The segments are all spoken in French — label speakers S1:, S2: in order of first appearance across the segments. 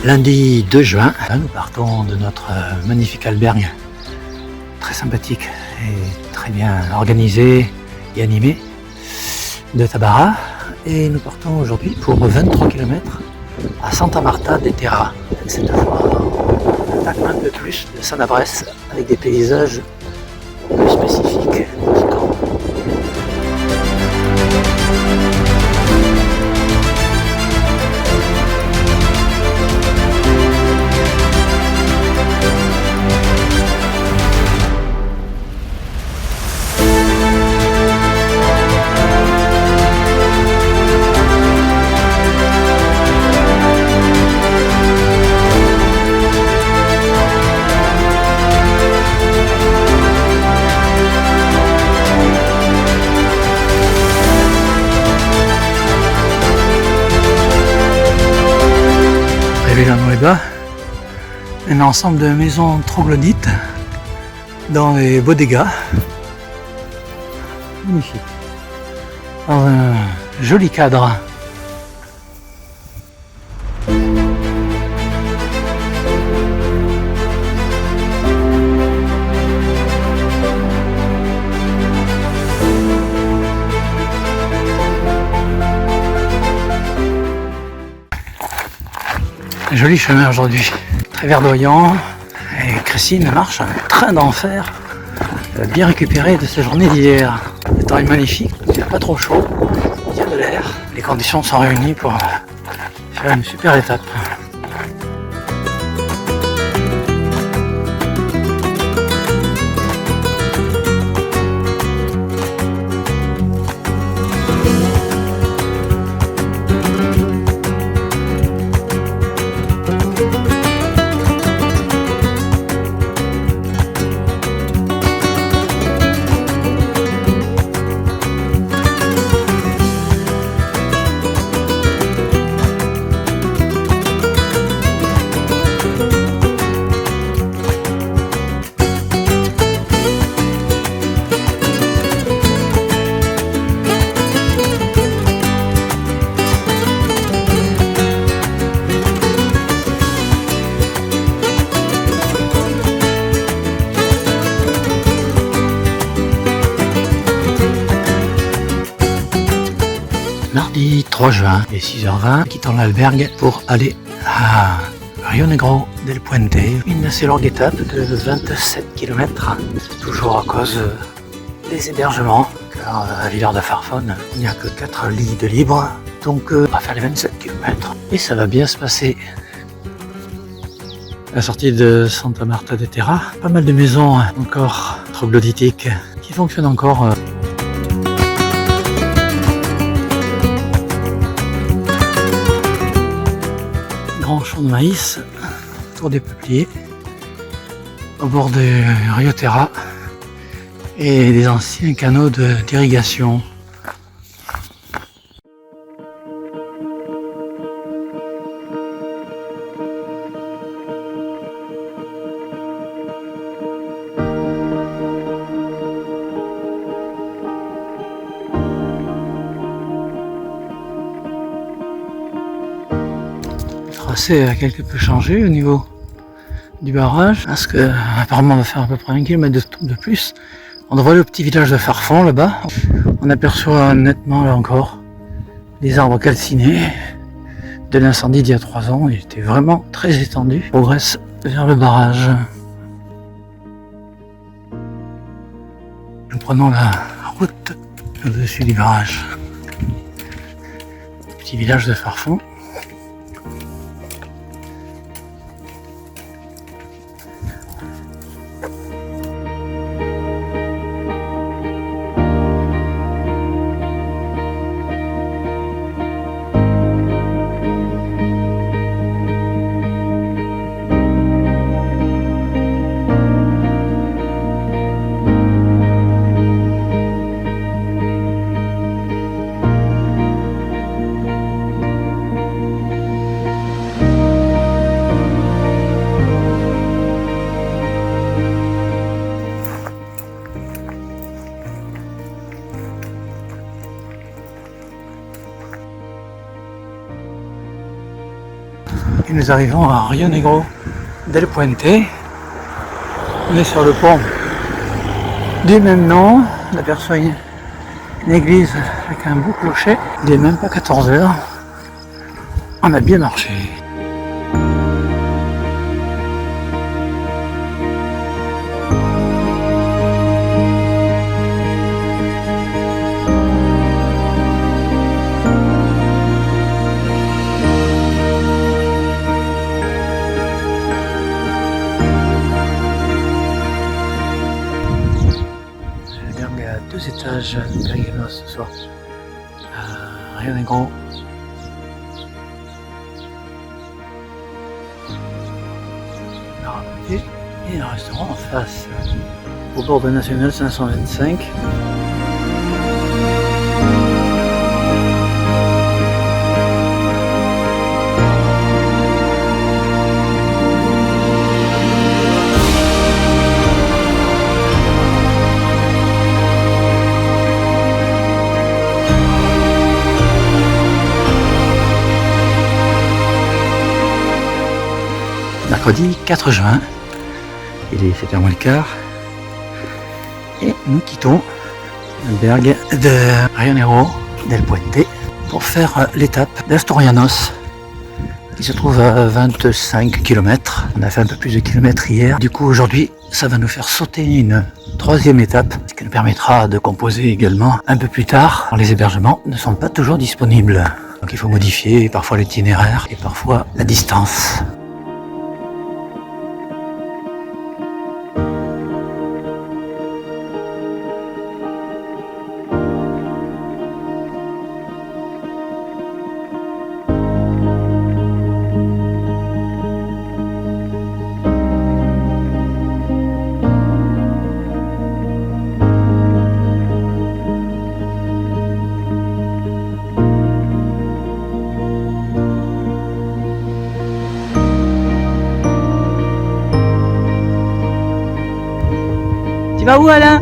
S1: Lundi 2 juin, nous partons de notre magnifique albergue, très sympathique et très bien organisé et animé, de Tabara. Et nous partons aujourd'hui pour 23 km à Santa Marta de Terra. Cette fois, on attaque un peu plus de Sanabres avec des paysages plus spécifiques. Villanueva, un ensemble de maisons troglodytes dans les bodegas. Magnifique. Dans un joli cadre. Joli chemin aujourd'hui, très verdoyant, et Christine marche un train d'enfer, bien récupéré de sa journée d'hier. Le temps est magnifique, il n'est pas trop chaud, il y a de l'air, les conditions sont réunies pour faire une super étape. Mardi 3 juin, il est 6h20, quittons l'albergue pour aller à Rio Negro del Puente. Une assez longue étape de 27 km, toujours à cause des hébergements, car à Villars de Farfone, il n'y a que 4 lits de libre, donc on va faire les 27 km. Et ça va bien se passer. À la sortie de Santa Marta de Terra, pas mal de maisons encore troglodytiques qui fonctionnent encore. Grand champ de maïs autour des peupliers au bord de Rio Terra et des anciens canaux d'irrigation. Le tracé a quelque peu changé au niveau du barrage, parce que apparemment on va faire à peu près 1 km de plus. On devrait aller au petit village de Farfon là-bas. On aperçoit nettement là encore des arbres calcinés de l'incendie d'il y a 3 ans. Il était vraiment très étendu. On progresse vers le barrage. Nous prenons la route au-dessus du barrage. Petit village de Farfon. et nous arrivons à Rio Negro del Puente. On est sur le pont du même nom. On aperçoit une église avec un beau clocher. Il n'est même pas 14 h. On a bien marché. Deux étages de Berganos ce soir à Rio Negro. Et un restaurant en face au bord de National 525. Mercredi 4 juin, il est 7h moins le quart et nous quittons l'albergue de Rio Negro del Puente pour faire l'étape d'Astorianos qui se trouve à 25 km. On a fait un peu plus de kilomètres hier, du coup aujourd'hui ça va nous faire sauter une troisième étape, ce qui nous permettra de composer également un peu plus tard. Alors, les hébergements ne sont pas toujours disponibles, donc il faut modifier parfois l'itinéraire et parfois la distance.
S2: Tu vas où, Alain?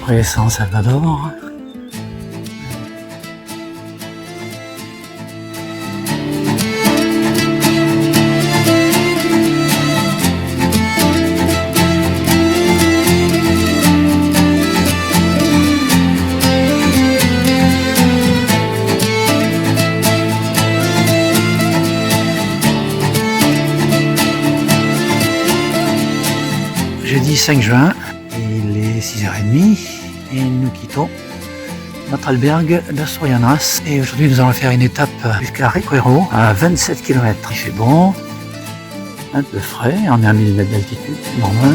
S1: Après San Salvador. Jeudi 5 juin, il est 6h30 et nous quittons notre albergue d'Astorianas. Et aujourd'hui nous allons faire une étape jusqu'à Recuero à 27 km. Il fait bon, un peu frais, on est à 1000 mètres d'altitude, c'est normal.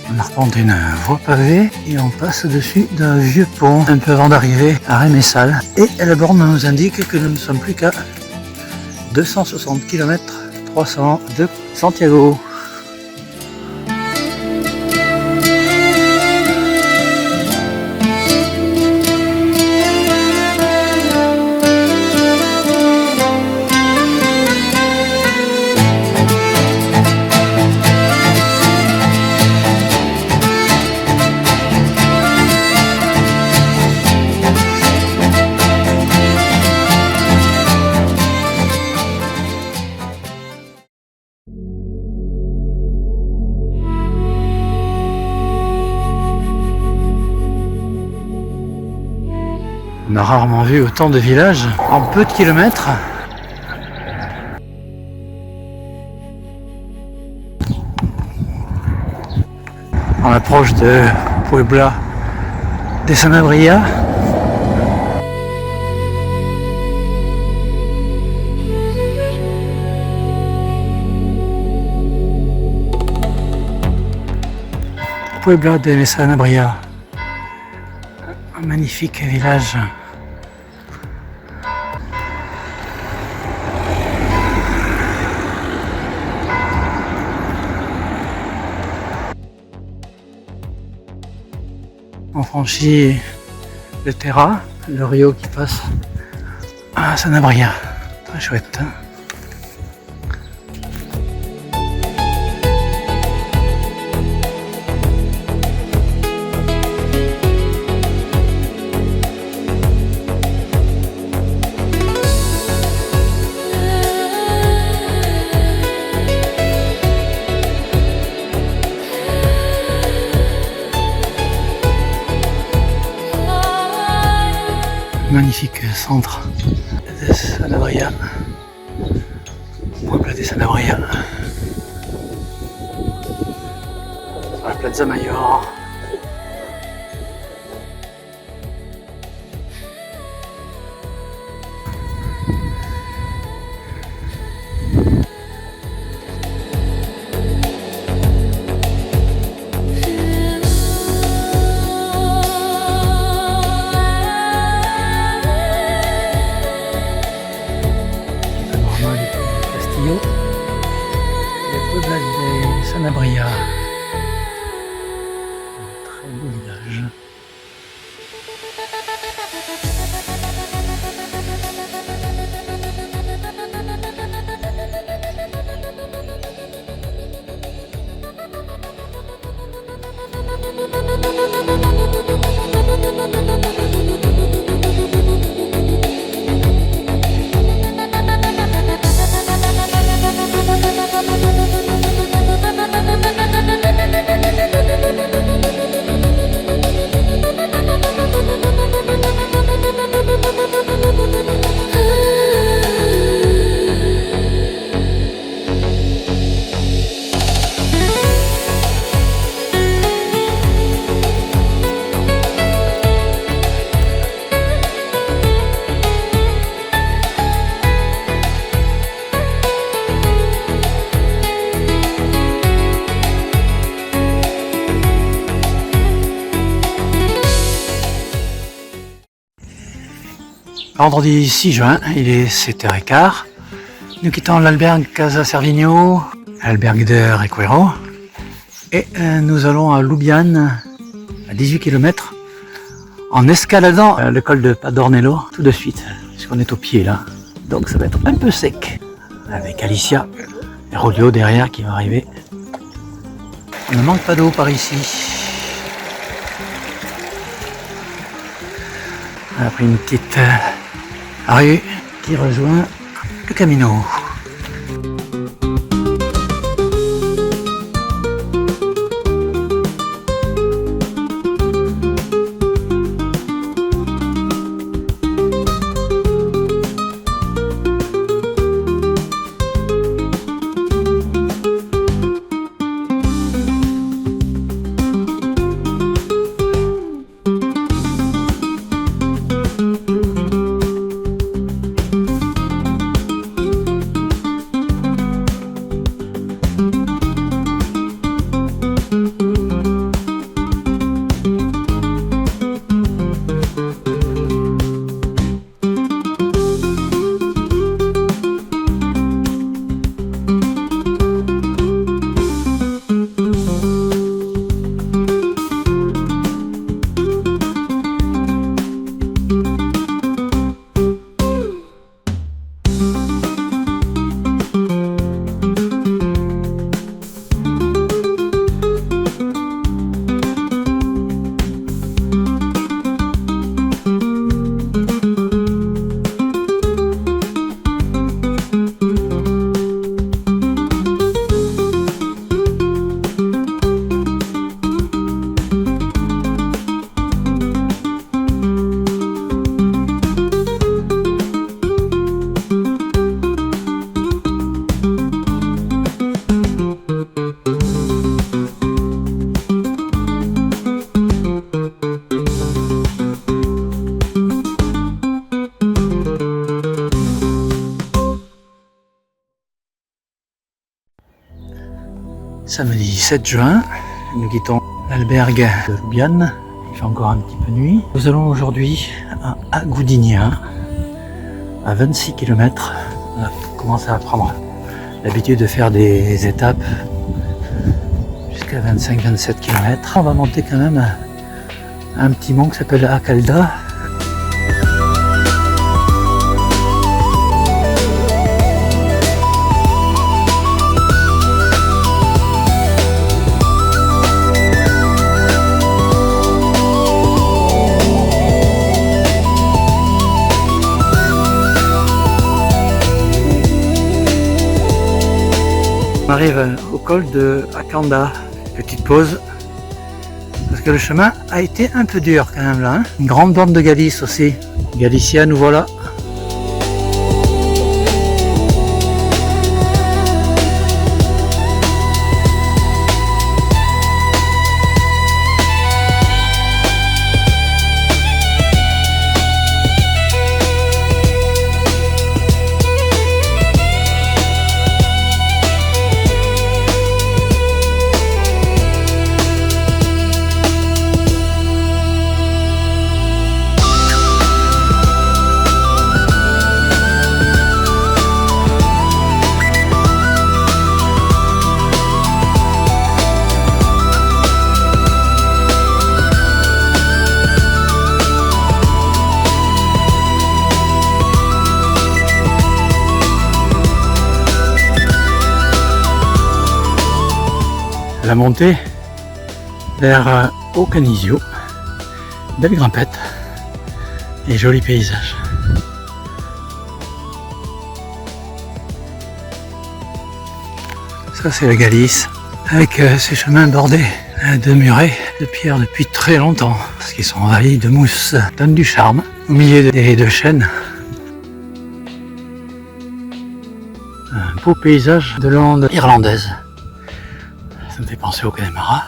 S1: On arpente une voie pavée et on passe au-dessus d'un vieux pont un peu avant d'arriver à Remesal. Et la borne nous indique que nous ne sommes plus qu'à 260 km 300 de Santiago. On a rarement vu autant de villages en peu de kilomètres. On approche de Puebla de Sanabria. Puebla de Sanabria, un magnifique village. On franchit le Terra, le rio qui passe à Sanabria. Très chouette. Magnifique centre de Sanabria, Puebla de Sanabria, sur la Plaza Mayor. Le Puebla de Sanabria, un très beau village. Vendredi 6 juin, il est 7h15. Nous quittons l'albergue Casa Cervigno, albergue de Recuero, et nous allons à Lubiane, à 18 km, en escaladant le col de Padornello tout de suite, puisqu'on est au pied là. Donc ça va être un peu sec, avec Alicia et Rolio derrière qui va arriver. On ne manque pas d'eau par ici. On a pris une petite rue qui rejoint le Camino. Samedi 7 juin, nous quittons l'albergue de Ljubljana. Il fait encore un petit peu nuit. Nous allons aujourd'hui à Gudinja, à 26 km. On a commencé à prendre l'habitude de faire des étapes jusqu'à 25-27 km. On va monter quand même un petit mont qui s'appelle Akalda. On arrive au col de Akanda. Petite pause, parce que le chemin a été un peu dur quand même là. Hein. Une grande bande de Galice aussi. Galicia, nous voilà. La montée vers Occanisio, belle grimpette et joli paysage. Ça c'est la Galice, avec ses chemins bordés de murets de pierre depuis très longtemps, parce qu'ils sont envahis de mousse, donnent du charme au milieu des deux chênes. Un beau paysage de lande irlandaise. Ça me fait penser au Connemara.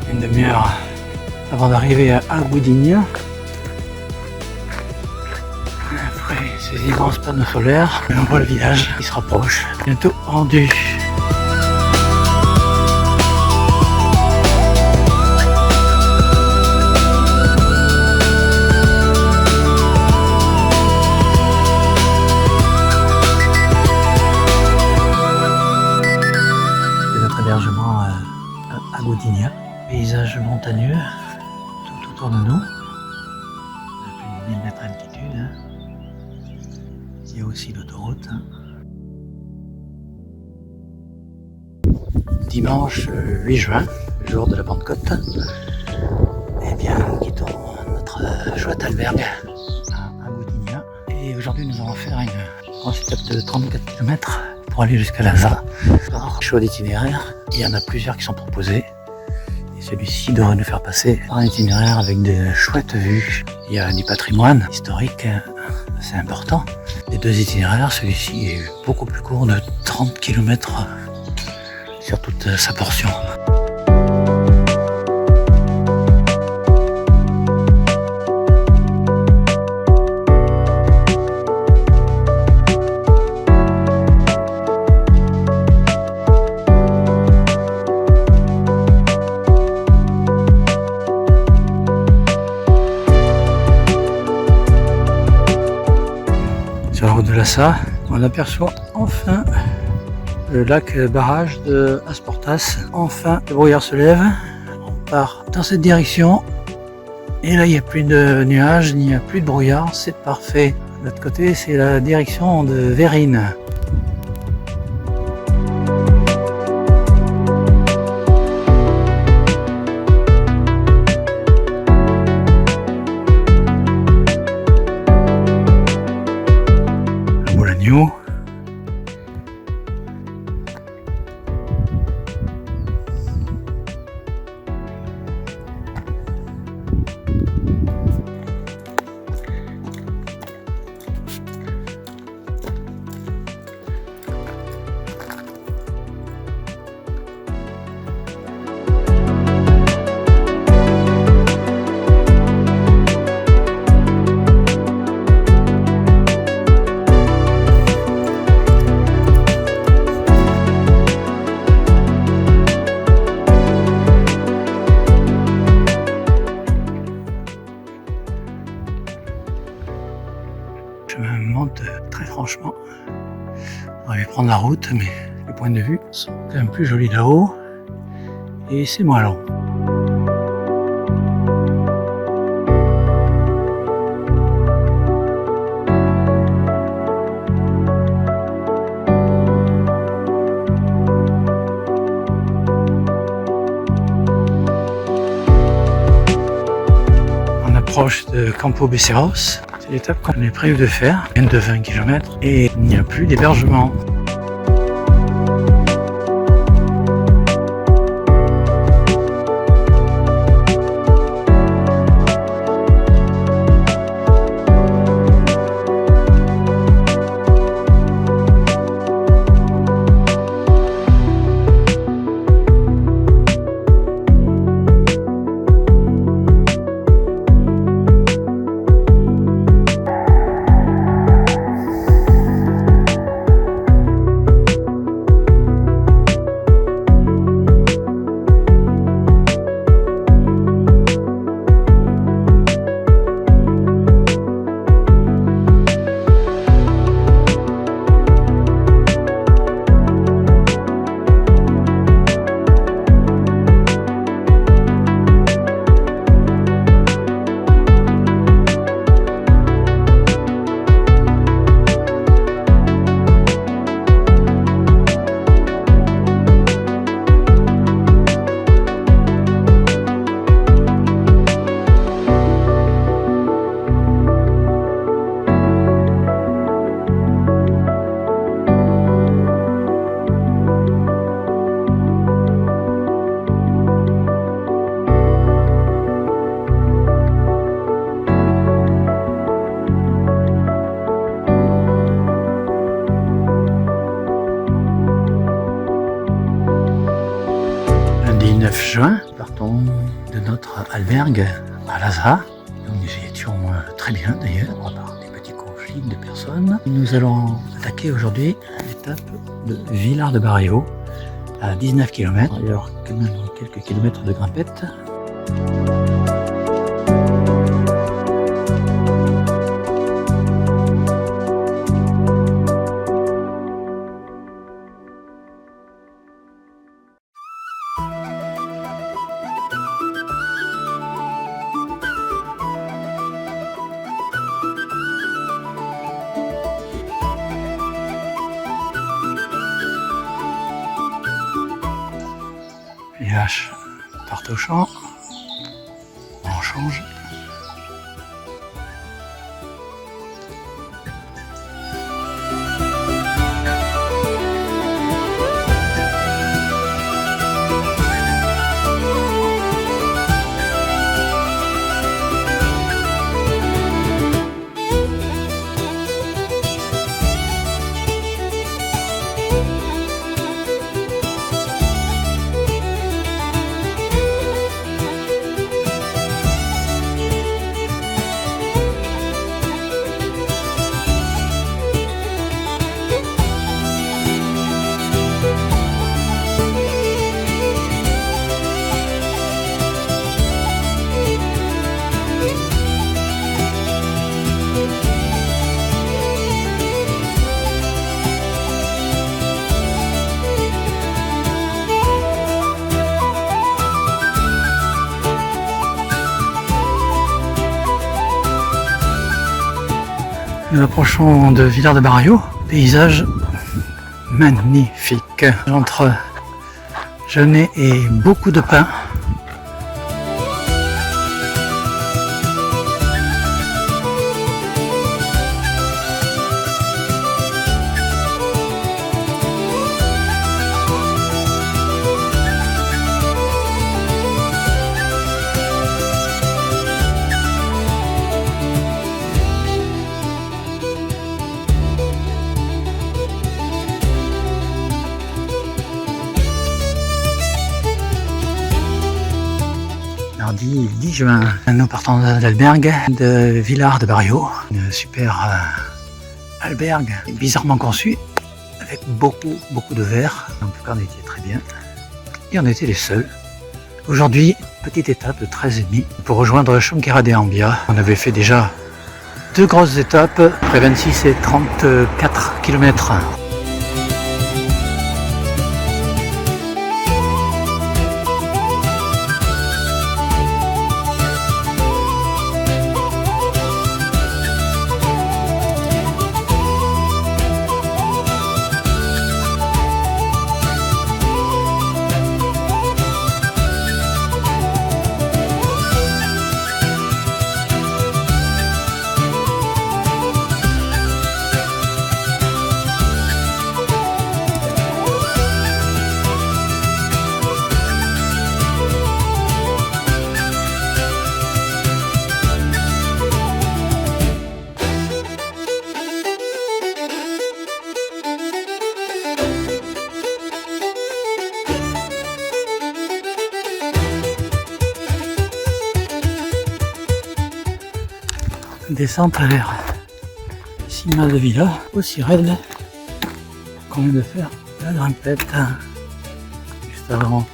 S1: Une demi-heure avant d'arriver à Gudinja. Après ces immenses panneaux solaires, on voit le village qui se rapproche, bientôt rendu. C'est notre hébergement à Gudinja. Paysage montagneux tout autour de nous, à plus de 1000 mètres d'altitude. Hein. Il y a aussi l'autoroute. Dimanche 8 juin, le jour de la Pentecôte, eh bien, nous quittons notre chouette albergue à Gudinja. Et aujourd'hui, nous allons faire une grosse étape de 34 km pour aller jusqu'à Lhasa. Choix d'itinéraire, il y en a plusieurs qui sont proposés. Et celui-ci devrait nous faire passer par un itinéraire avec de chouettes vues. Il y a du patrimoine historique assez important. Les deux itinéraires, celui-ci est beaucoup plus court, de 30 km sur toute sa portion. Sur la route de Lhasa, on aperçoit enfin le lac barrage de Asportas. Enfin, le brouillard se lève, on part dans cette direction. Et là, il n'y a plus de nuages, il n'y a plus de brouillard, c'est parfait. De l'autre côté, c'est la direction de Verin. Bolagno. route, très franchement. On aurait pu prendre la route, mais les points de vue sont quand même plus jolis là-haut. Et c'est moins long. Proche de Campo Beceros. C'est l'étape qu'on est prévu de faire, de 20 km, et il n'y a plus d'hébergement. Juin, partons de notre albergue à Lhasa. Nous y étions très bien d'ailleurs, à part des petits conflits de personnes. Nous allons attaquer aujourd'hui l'étape de Vilar de Barrio à 19 km. Il y aura quand même quelques kilomètres de grimpette. Les haches partent au champ, on change. Nous approchons de Vilar de Barrio, paysage magnifique, entre genêts et beaucoup de pins. Mardi 10 juin, nous partons de l'albergue de Vilar de Barrio, une super albergue bizarrement conçue, avec beaucoup de verre. En tout cas, on était très bien et on était les seuls. Aujourd'hui, petite étape de 13,5 pour rejoindre Chonquera de Ambia. On avait fait déjà 2 grosses étapes, après 26 et 34 km. Descente vers Cima de Villa, aussi raide qu'on vient de faire la grimpette juste avant.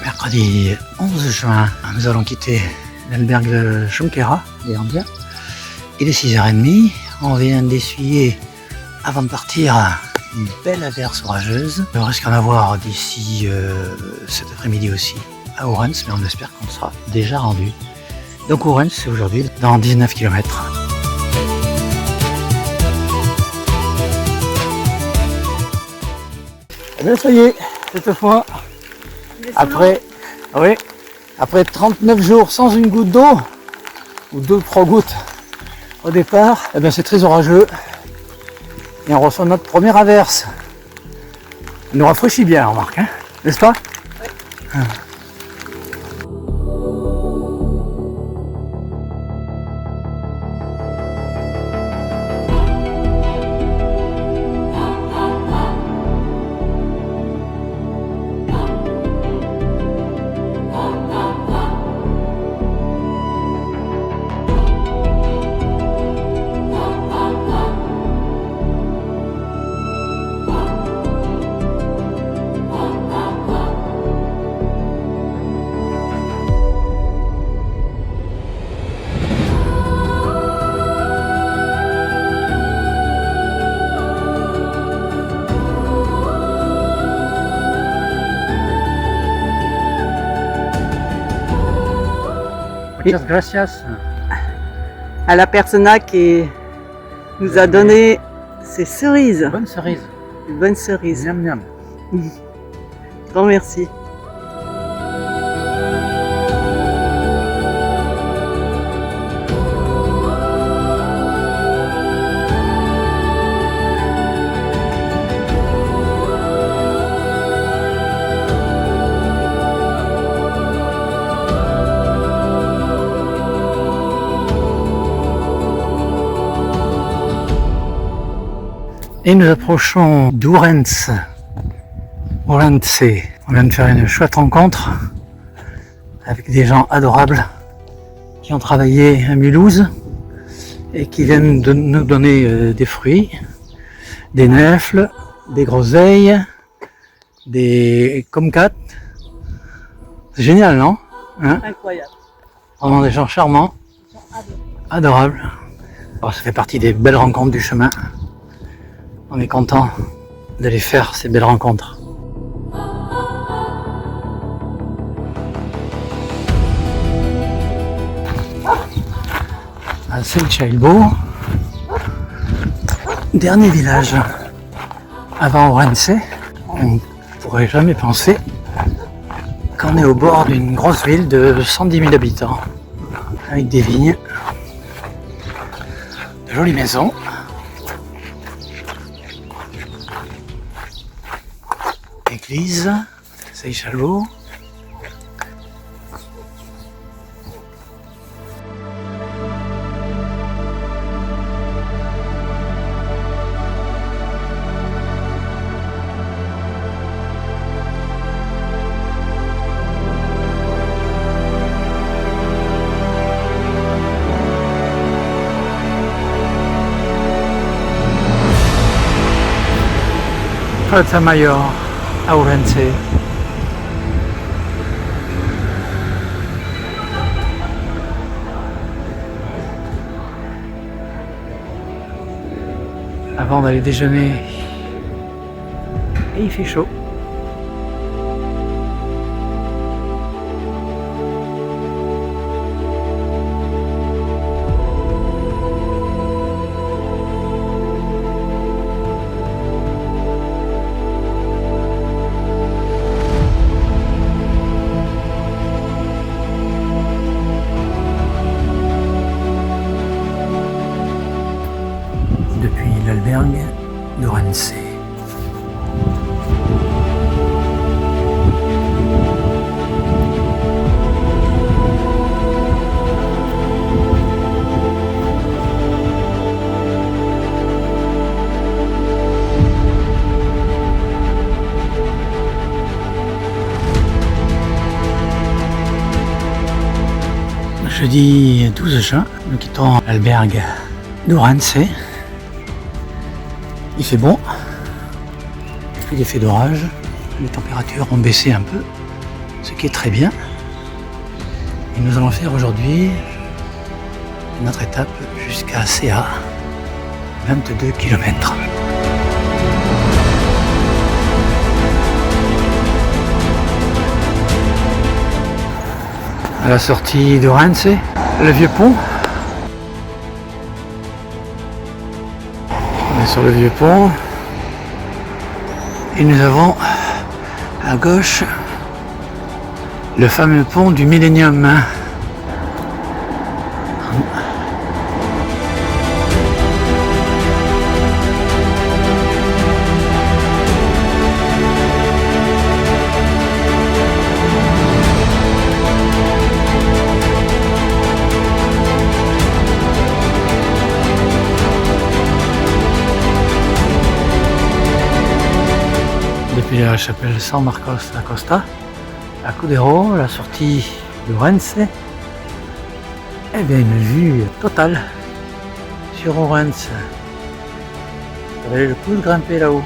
S1: Mercredi 11 juin, nous allons quitter l'albergue de Junquera, des Andiens. Il est 6h30, on vient d'essuyer, avant de partir, une belle averse orageuse. Il risque d'en avoir d'ici cet après-midi aussi à Ourense, mais on espère qu'on sera déjà rendu. Donc Ourense, c'est aujourd'hui, dans 19 km. Et bien ça y est, cette fois, après 39 jours sans une goutte d'eau, ou 2-3 gouttes au départ, eh bien c'est très orageux. Et on reçoit notre première averse. Elle nous rafraîchit bien, remarque, hein, n'est-ce pas? Oui. Muchas gracias.
S2: À la persona qui nous a donné ces cerises.
S1: Bonne cerise.
S2: Une bonne cerise.
S1: Miam miam.
S2: Grand merci.
S1: Et nous approchons d'Ourense. Ourense. On vient de faire une chouette rencontre avec des gens adorables qui ont travaillé à Mulhouse et qui viennent de nous donner des fruits, des nèfles, des groseilles, des comcats. C'est génial, non? Hein?
S2: Incroyable.
S1: Vraiment des gens charmants, adorables. Alors, ça fait partie des belles rencontres du chemin. On est content d'aller faire ces belles rencontres. À Selchailbo, dernier village avant Ourense. On ne pourrait jamais penser qu'on est au bord d'une grosse ville de 110 000 habitants, avec des vignes, de jolies maisons. Église, Selchailbo. Plaza Mayor à Ourense. Avant d'aller déjeuner, et il fait chaud. Depuis l'albergue d'Ourense. Jeudi 12 juin, nous quittons l'albergue d'Ourense. Il fait bon, puis l'effet d'orage, les températures ont baissé un peu, ce qui est très bien. Et nous allons faire aujourd'hui notre étape jusqu'à CA, 22 km. À la sortie d'Ourense, le vieux pont. On est sur le vieux pont et nous avons à gauche le fameux pont du Millennium. Depuis la chapelle San Marcos Acosta, à Cudero, la sortie d'Ourense, eh bien une vue totale sur Ourense. Ça valait le coup de grimper là-haut.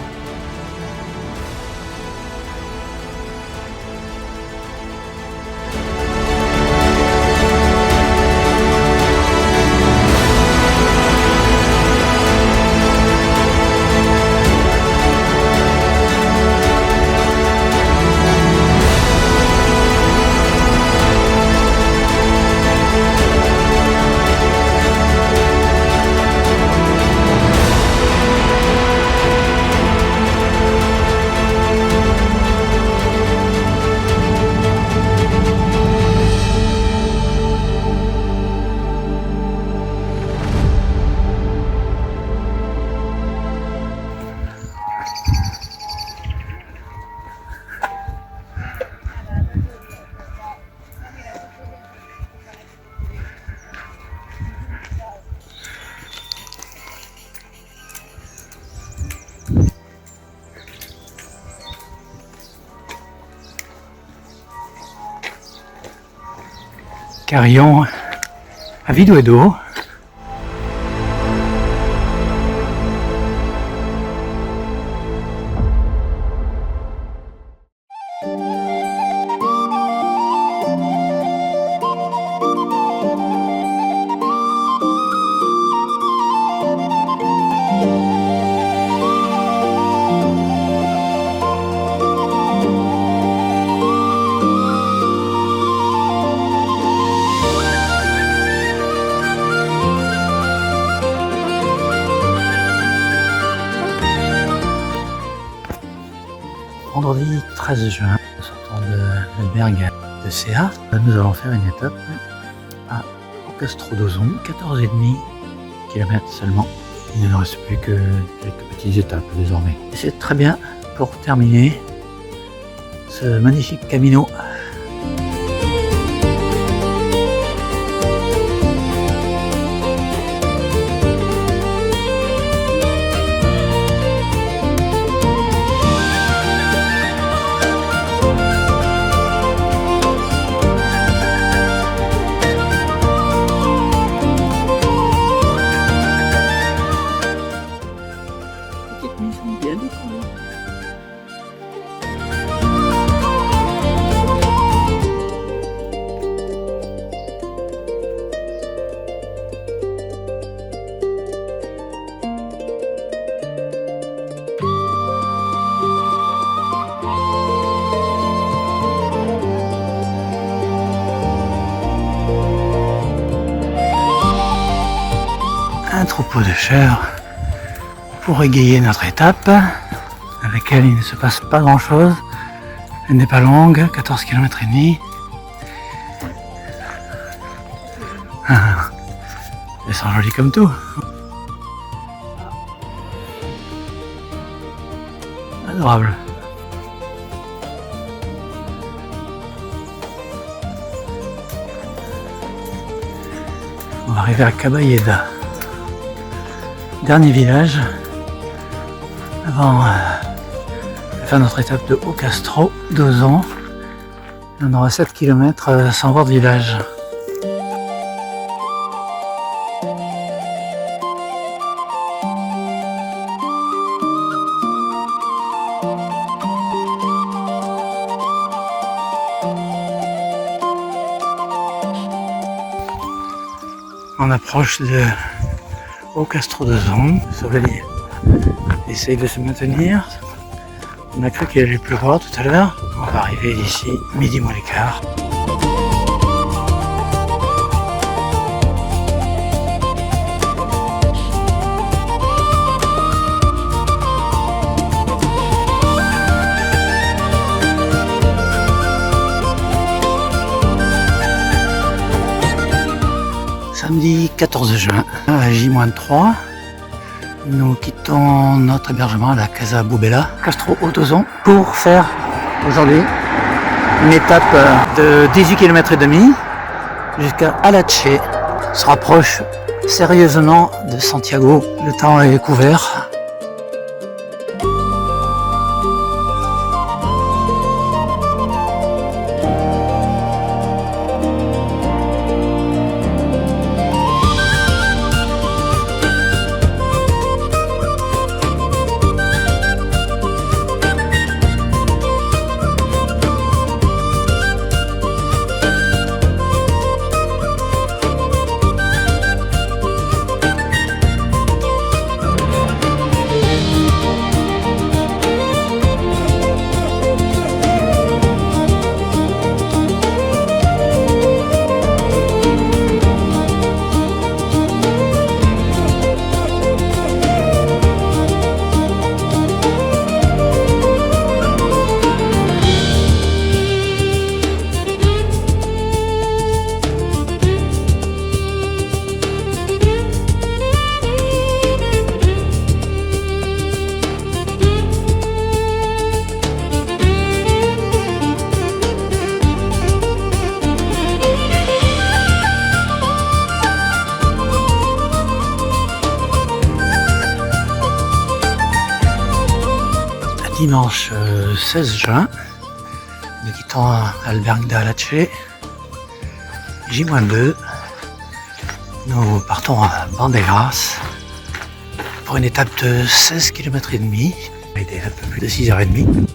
S1: Carillon à Viduedo. Vendredi 13 juin, en sortant de l'albergue de CA, nous allons faire une étape à Castrodozon, 14,5 km seulement. Il ne nous reste plus que quelques petites étapes désormais. Et c'est très bien pour terminer ce magnifique Camino. Bien décoré. un troupeau de chèvres pour égayer notre étape, à laquelle il ne se passe pas grand chose. Elle n'est pas longue, 14 km et demi. Elles sont jolies comme tout. Adorable. On va arriver à Cabayeda. Dernier village avant de faire notre étape de Haut-Castro, d'Ozon. On aura 7 km sans voir de village. On approche de Haut-Castro d'Ozon. Le soleil essaye de se maintenir. On a cru qu'il allait pleuvoir tout à l'heure. On va arriver d'ici midi moins les quarts. Samedi 14 juin, à J-3, nous quittons notre hébergement à la Casa Boubella, Castro Haut-Ozon, pour faire aujourd'hui une étape de 18 km et demi jusqu'à Alache. On se rapproche sérieusement de Santiago. Le temps est couvert. Dimanche 16 juin, nous quittons Albergue d'Alache, J-2. Nous partons à Bandeiras pour une étape de 16 km et demi. Il est un peu plus de 6h30.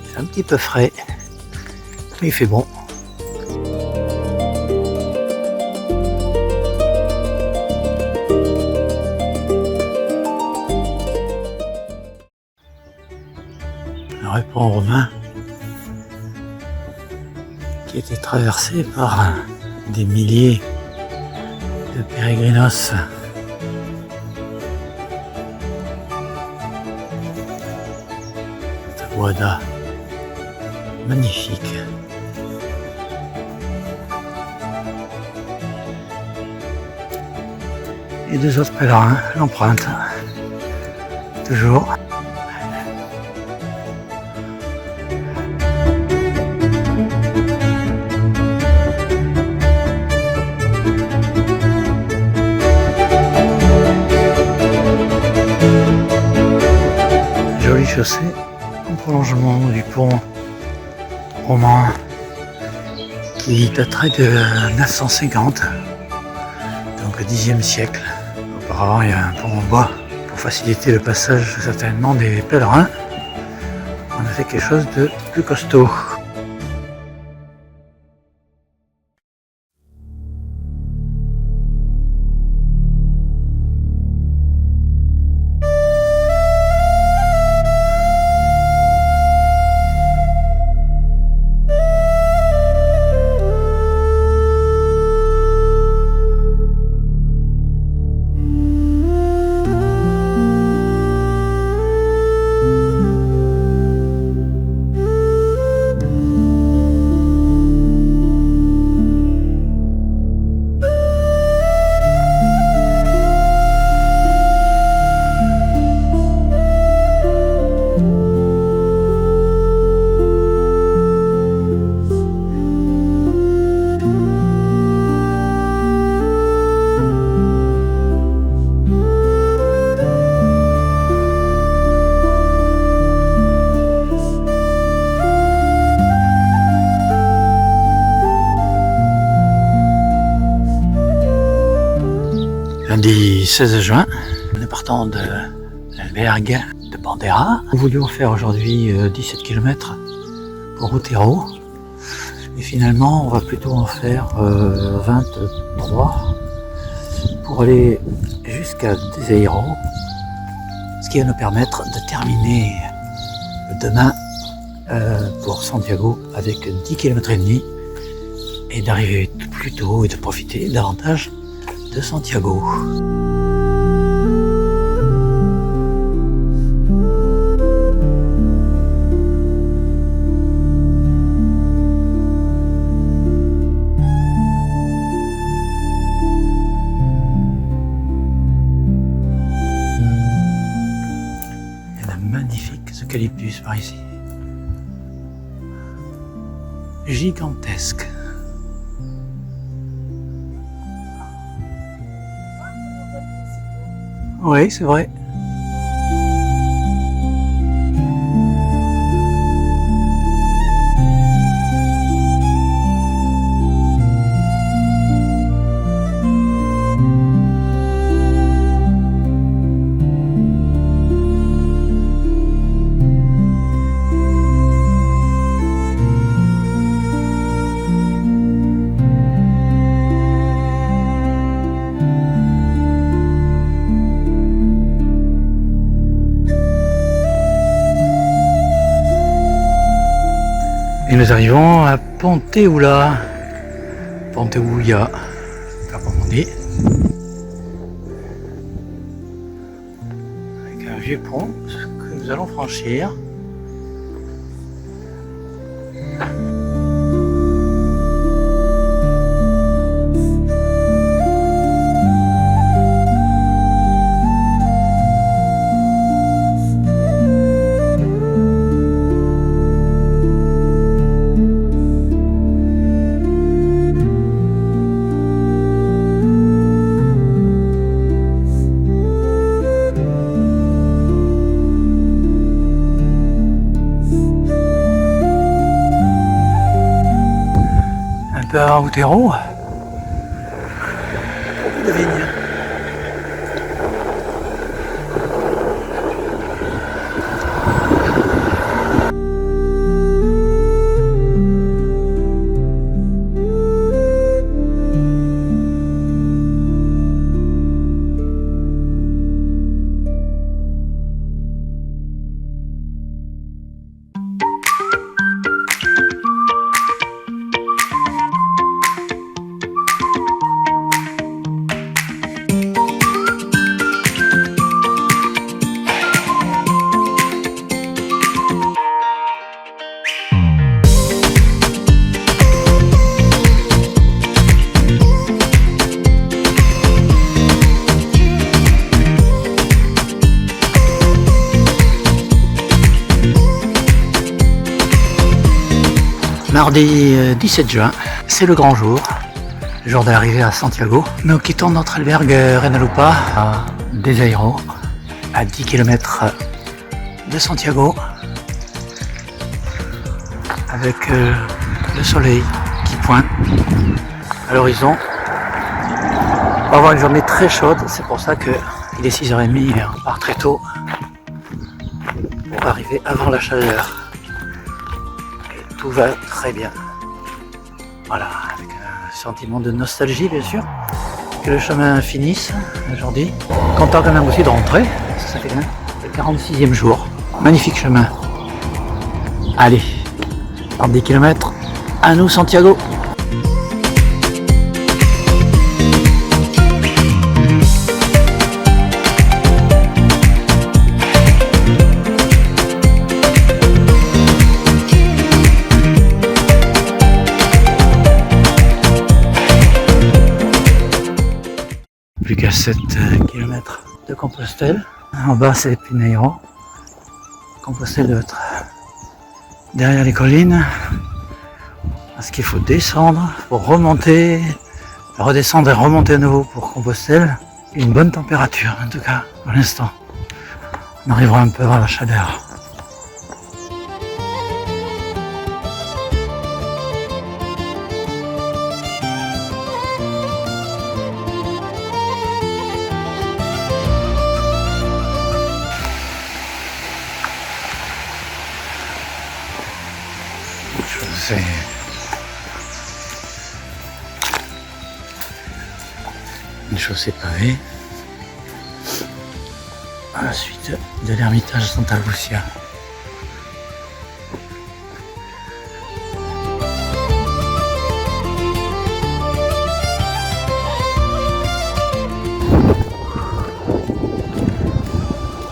S1: C'est un petit peu frais, mais il fait bon. Le pont romain qui était traversé par des milliers de pérégrinos. Taboada, magnifique. Et deux autres pèlerins l'empruntent, toujours. Jolie chaussée en prolongement du pont roman qui daterait de 950, donc au Xe siècle. Auparavant, il y a un pont en bois pour faciliter le passage certainement des pèlerins. On a fait quelque chose de plus costaud. Lundi 16 juin, nous partons de l'albergue de Bandera. Nous voulions faire aujourd'hui 17 km pour Otero. Et finalement, on va plutôt en faire 23 pour aller jusqu'à Deseiro, ce qui va nous permettre de terminer demain pour Santiago avec 10 km et demi et d'arriver plus tôt et de profiter davantage de Santiago. Il y a de magnifiques eucalyptus par ici. Gigantesque. Oui, c'est vrai. Et nous arrivons à Ponteula. Ponteula, pas comment on dit. Avec un vieux pont que nous allons franchir. À Otero, de vignes. Mardi 17 juin, c'est le grand jour, le jour de l'arrivée à Santiago. Nous quittons notre albergue Renalupa à Deseiro, à 10 km de Santiago, avec le soleil qui pointe à l'horizon. On va avoir une journée très chaude, c'est pour ça qu'il est 6h30 et on part très tôt pour arriver avant la chaleur. Tout va très bien. Voilà, avec un sentiment de nostalgie bien sûr, que le chemin finisse aujourd'hui. Content quand même aussi de rentrer, ça fait bien. Le 46e jour. Magnifique chemin. Allez, dans 10 km, à nous Santiago. Plus qu'à 7 km de Compostelle. En bas c'est Pineiro. Compostelle doit être derrière les collines. Parce qu'il faut descendre pour remonter, redescendre et remonter à nouveau pour Compostelle. Une bonne température en tout cas pour l'instant. On arrivera un peu à la chaleur. Chaussée. Une chaussée pavée. À la suite de l'ermitage Santa Lucia.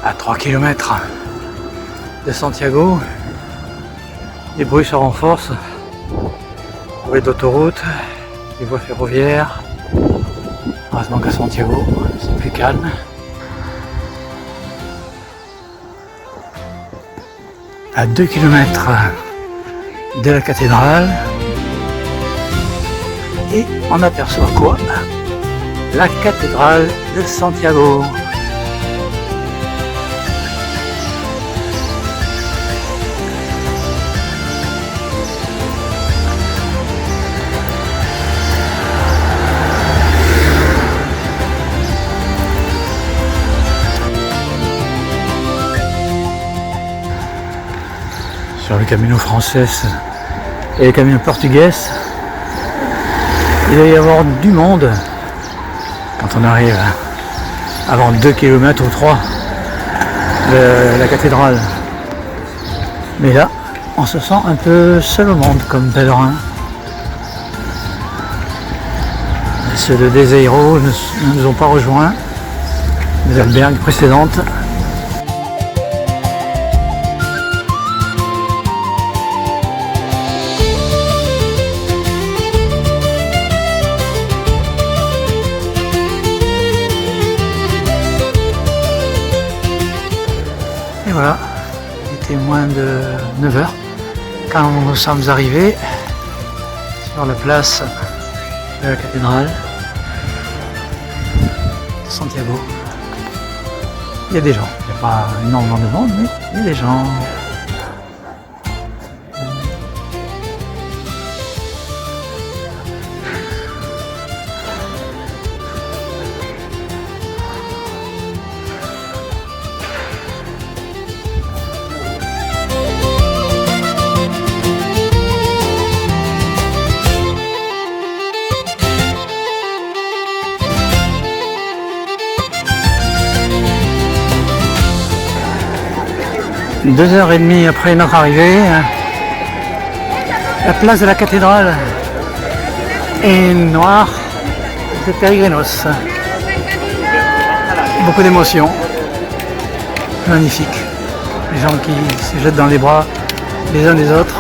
S1: À 3 km de Santiago, les bruits se renforcent, bruits d'autoroute, les voies ferroviaires. Heureusement qu'à Santiago, c'est plus calme. À 2 km de la cathédrale, et on aperçoit quoi? La cathédrale de Santiago. Sur le Camino français et le Camino portugais, il va y avoir du monde quand on arrive avant 2 km ou 3 de la cathédrale. Mais là, on se sent un peu seul au monde comme pèlerin. Ceux de Deseiro ne nous ont pas rejoints, les albergues précédentes. Et voilà, il était moins de 9h quand nous sommes arrivés sur la place de la cathédrale de Santiago. Il y a des gens, il n'y a pas énormément de monde, mais il y a des gens. Deux heures et demie après notre arrivée, la place de la cathédrale est noire de peregrinos. Beaucoup d'émotions, magnifique. Les gens qui se jettent dans les bras les uns des autres.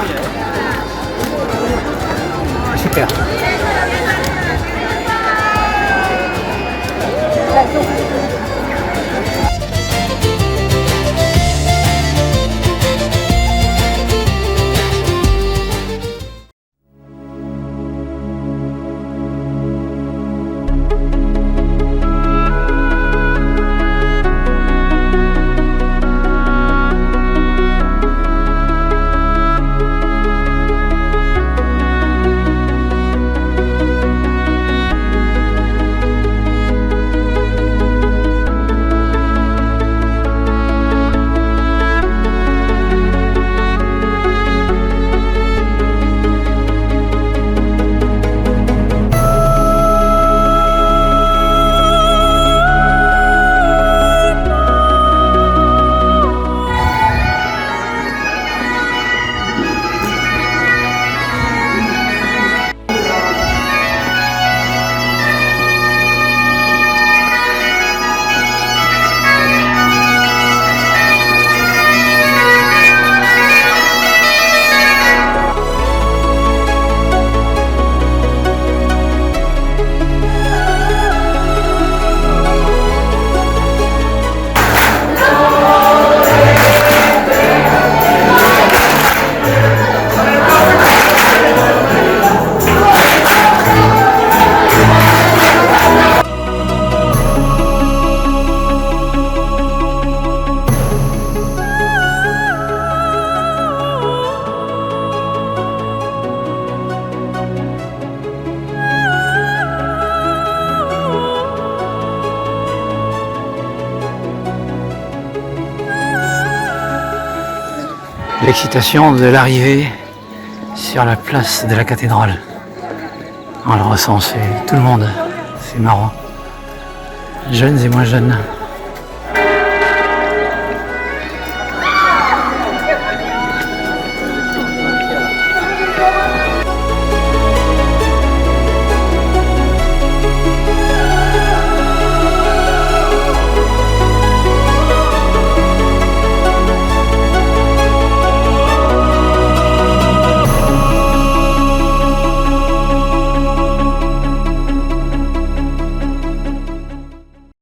S1: Super. L'excitation de l'arrivée sur la place de la cathédrale. On le ressent, c'est tout le monde. C'est marrant. Jeunes et moins jeunes.